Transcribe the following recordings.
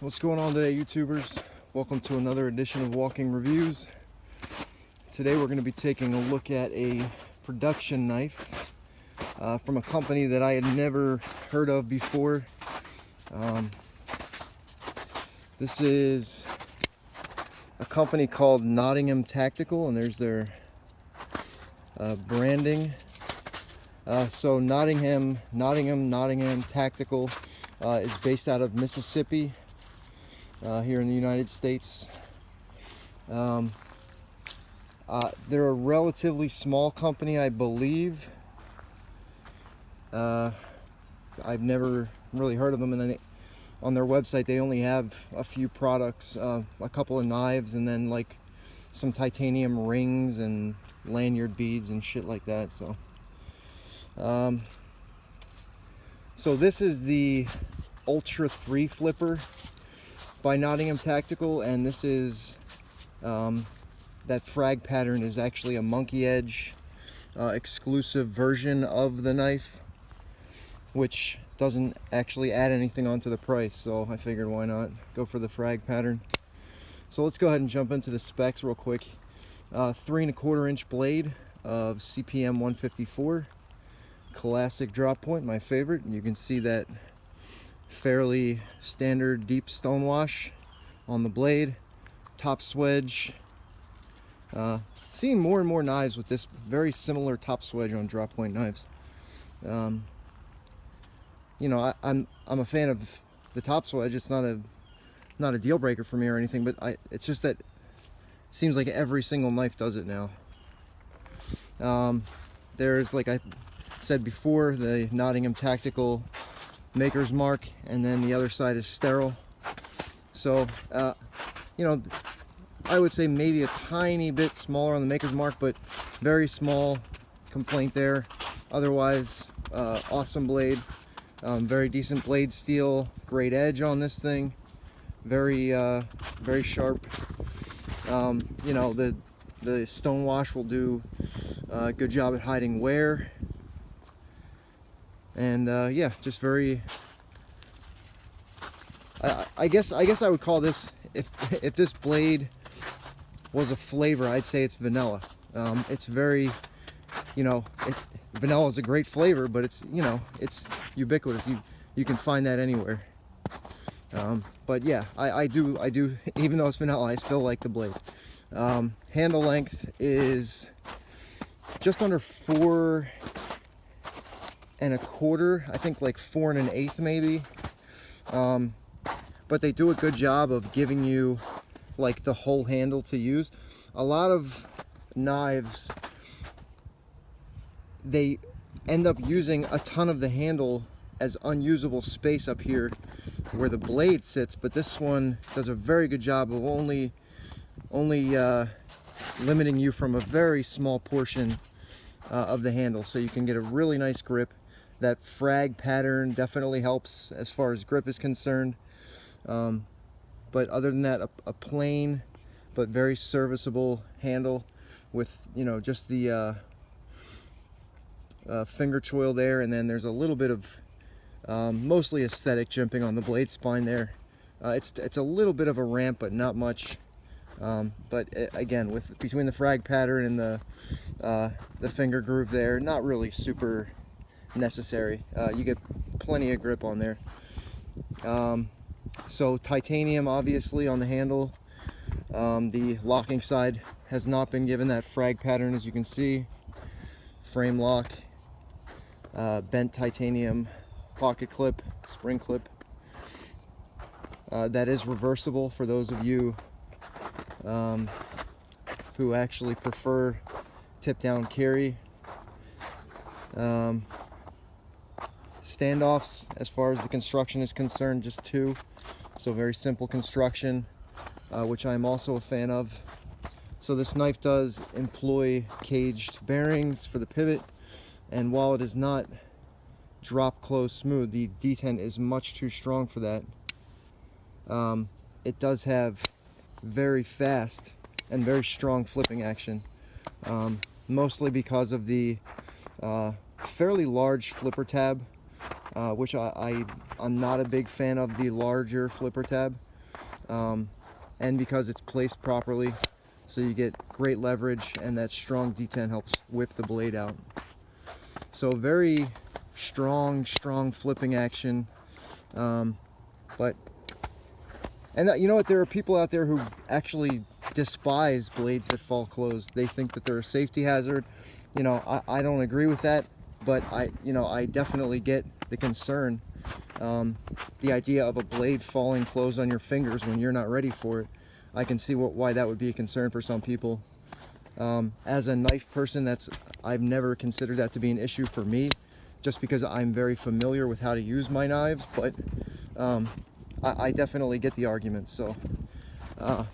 What's going on today, YouTubers? Welcome to another edition of Walking Reviews. Today we're going to be taking a look at a production knife from a company that I had never heard of before. This is a company called Nottingham Tactical, and there's their branding. So Nottingham Tactical is based out of Mississippi, here in the United States. They're a relatively small company, I believe. I've never really heard of them, and then on their website they only have a few products, a couple of knives, and then like some titanium rings and lanyard beads and shit like that. So this is the Ultra 3 flipper by Nottingham Tactical, and this is that frag pattern is actually a monkey edge exclusive version of the knife, which doesn't actually add anything onto the price, so I figured why not go for the frag pattern. So let's go ahead and jump into the specs real quick. 3¼ inch blade of CPM 154, classic drop point, my favorite. You can see that fairly standard deep stonewash on the blade, top swedge. Seeing more and more knives with this very similar top swedge on drop point knives. You know, I'm a fan of the top swedge. It's not a deal breaker for me or anything, but it's just that it seems like every single knife does it now. There's, like I said before, the Nottingham Tactical maker's mark, and then the other side is sterile. So you know, I would say maybe a tiny bit smaller on the maker's mark, but very small complaint there. Otherwise, awesome blade, very decent blade steel, great edge on this thing, very sharp. You know, the stonewash will do a good job at hiding wear. And yeah, just very, I guess I would call this, if this blade was a flavor, I'd say it's vanilla. It's very, you know, vanilla is a great flavor, but it's, you know, it's ubiquitous. You can find that anywhere. But yeah, I do, even though it's vanilla, I still like the blade. Handle length is just under 4 1/4, I think, like 4 1/8 maybe. But they do a good job of giving you like the whole handle to use. A lot of knives, they end up using a ton of the handle as unusable space up here where the blade sits, but this one does a very good job of only limiting you from a very small portion of the handle, so you can get a really nice grip. That frag pattern definitely helps as far as grip is concerned. But other than that, a plain but very serviceable handle with, you know, just the finger choil there, and then there's a little bit of mostly aesthetic jimping on the blade spine there. It's a little bit of a ramp, but not much. But again, between the frag pattern and the finger groove there, not really super necessary. You get plenty of grip on there. So titanium obviously on the handle. The locking side has not been given that frag pattern, as you can see. Frame lock, bent titanium pocket clip, spring clip. That is reversible for those of you who actually prefer tip down carry. Standoffs, as far as the construction is concerned, just 2, so very simple construction, which I'm also a fan of. So this knife does employ caged bearings for the pivot, and while it is not drop close smooth, the detent is much too strong for that. It does have very fast and very strong flipping action, mostly because of the fairly large flipper tab, which I'm not a big fan of the larger flipper tab. and because it's placed properly, so you get great leverage, and that strong detent helps whip the blade out. So very strong flipping action. But you know what, there are people out there who actually despise blades that fall closed. They think that they're a safety hazard. You know, I don't agree with that, but I definitely get the concern. The idea of a blade falling closed on your fingers when you're not ready for it, I can see why that would be a concern for some people. As a knife person, I've never considered that to be an issue for me, just because I'm very familiar with how to use my knives, but I definitely get the argument. So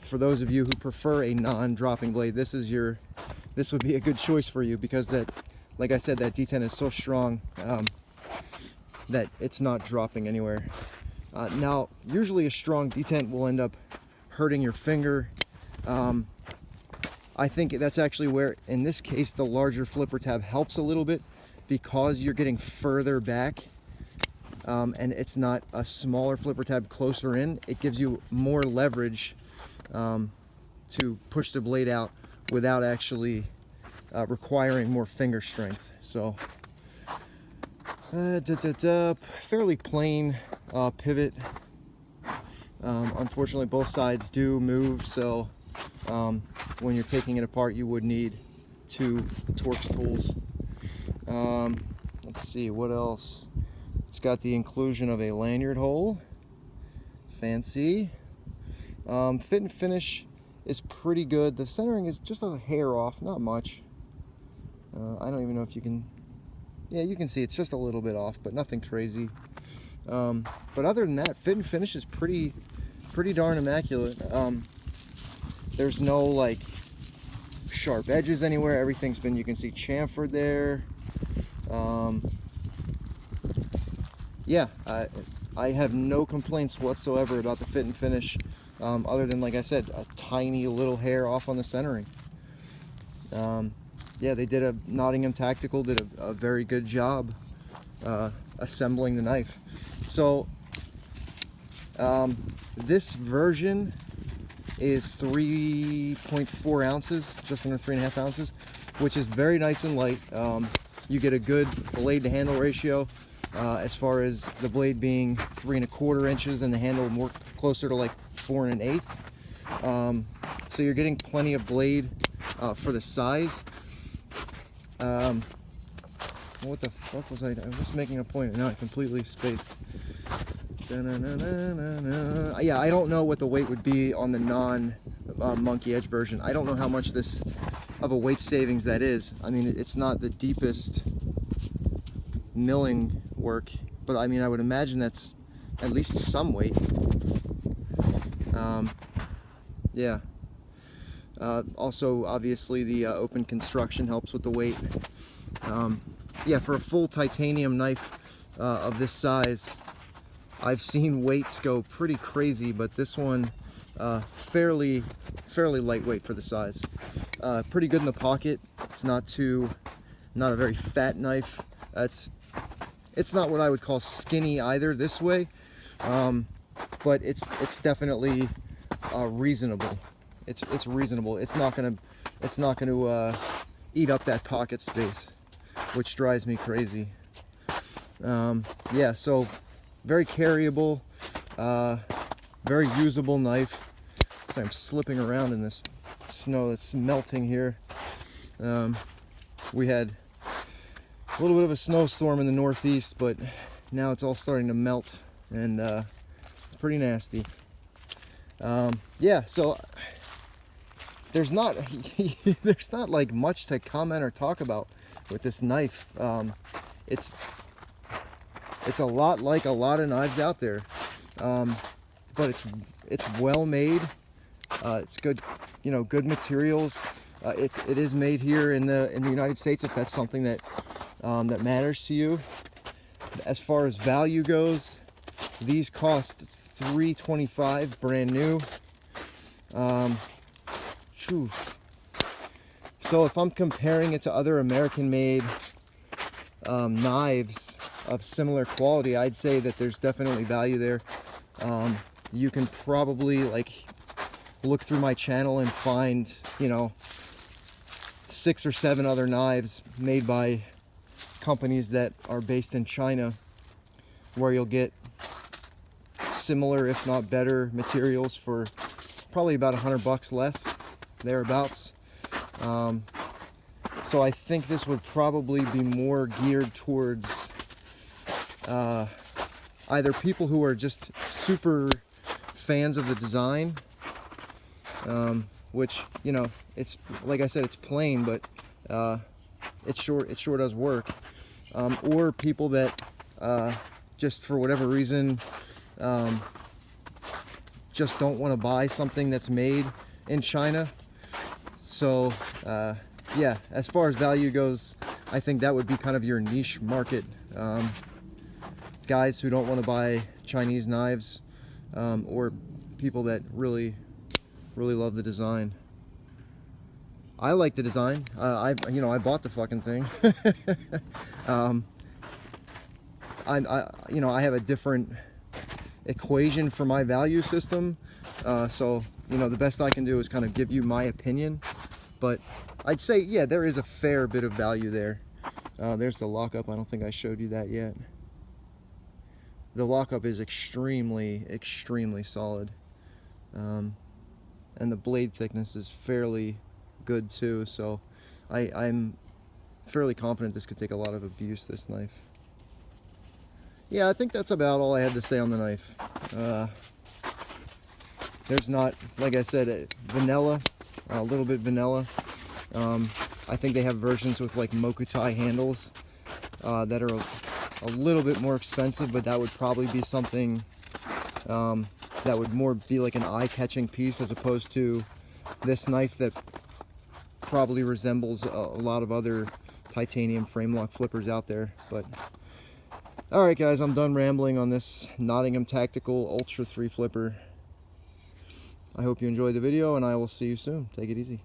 for those of you who prefer a non-dropping blade, this would be a good choice for you, because like I said, that detent is so strong that it's not dropping anywhere. Now, usually a strong detent will end up hurting your finger. I think that's actually where, in this case, the larger flipper tab helps a little bit, because you're getting further back, and it's not a smaller flipper tab closer in. It gives you more leverage to push the blade out without actually requiring more finger strength. So fairly plain pivot. Unfortunately, both sides do move, so when you're taking it apart, you would need 2 Torx tools. Let's see what else. It's got the inclusion of a lanyard hole. Fancy. Fit and finish is pretty good. The centering is just a hair off, not much. I don't even know if you can. Yeah, you can see it's just a little bit off, but nothing crazy. But other than that, fit and finish is pretty darn immaculate. There's no like sharp edges anywhere. Everything's been, you can see, chamfered there. Yeah, I have no complaints whatsoever about the fit and finish, other than, like I said, a tiny little hair off on the centering. Yeah, Nottingham Tactical did a very good job assembling the knife. So this version is 3.4 ounces, just under 3.5 ounces, which is very nice and light. You get a good blade to handle ratio, as far as the blade being 3 1/4 inches and the handle more closer to like 4 1/8. So you're getting plenty of blade for the size. What the fuck was I was making a point, and now I completely spaced. Yeah, I don't know what the weight would be on the non-monkey edge version. I don't know how much of a weight savings that is. I mean, it's not the deepest milling work, but I mean, I would imagine that's at least some weight. Yeah. Also, obviously, the open construction helps with the weight. Yeah, for a full titanium knife of this size, I've seen weights go pretty crazy, but this one fairly lightweight for the size. Pretty good in the pocket. It's not a very fat knife. It's not what I would call skinny either this way, but it's definitely reasonable. It's reasonable. It's not gonna eat up that pocket space, which drives me crazy. Yeah, so very carryable, very usable knife. I'm slipping around in this snow that's melting here. We had a little bit of a snowstorm in the Northeast, but now it's all starting to melt, and it's pretty nasty. Yeah, so there's not like much to comment or talk about with this knife. It's a lot like a lot of knives out there, but it's well made. It's good, good materials. It is made here in the United States, if that's something that matters to you. As far as value goes, these cost $325 brand new. So if I'm comparing it to other American-made knives of similar quality, I'd say that there's definitely value there. you can probably like look through my channel and find, you know, 6 or 7 other knives made by companies that are based in China, where you'll get similar, if not better, materials for probably about $100 less, thereabouts. So I think this would probably be more geared towards either people who are just super fans of the design, which, you know, it's like I said, it's plain, but it sure does work, or people that just for whatever reason just don't want to buy something that's made in China. So yeah, as far as value goes, I think that would be kind of your niche market. Guys who don't want to buy Chinese knives, or people that really love the design. I like the design. I bought the fucking thing. I have a different equation for my value system, so the best I can do is kind of give you my opinion. But I'd say, yeah, there is a fair bit of value there. There's the lockup. I don't think I showed you that yet. The lockup is extremely solid, and the blade thickness is fairly good too, so I'm fairly confident this could take a lot of abuse, this knife. Yeah, I think that's about all I had to say on the knife. There's not, like I said, vanilla, a little bit vanilla. I think they have versions with like Mokutai handles that are a little bit more expensive, but that would probably be something that would more be like an eye-catching piece, as opposed to this knife that probably resembles a lot of other titanium frame lock flippers out there. But alright guys, I'm done rambling on this Nottingham Tactical Ultra 3 flipper. I hope you enjoyed the video, and I will see you soon. Take it easy.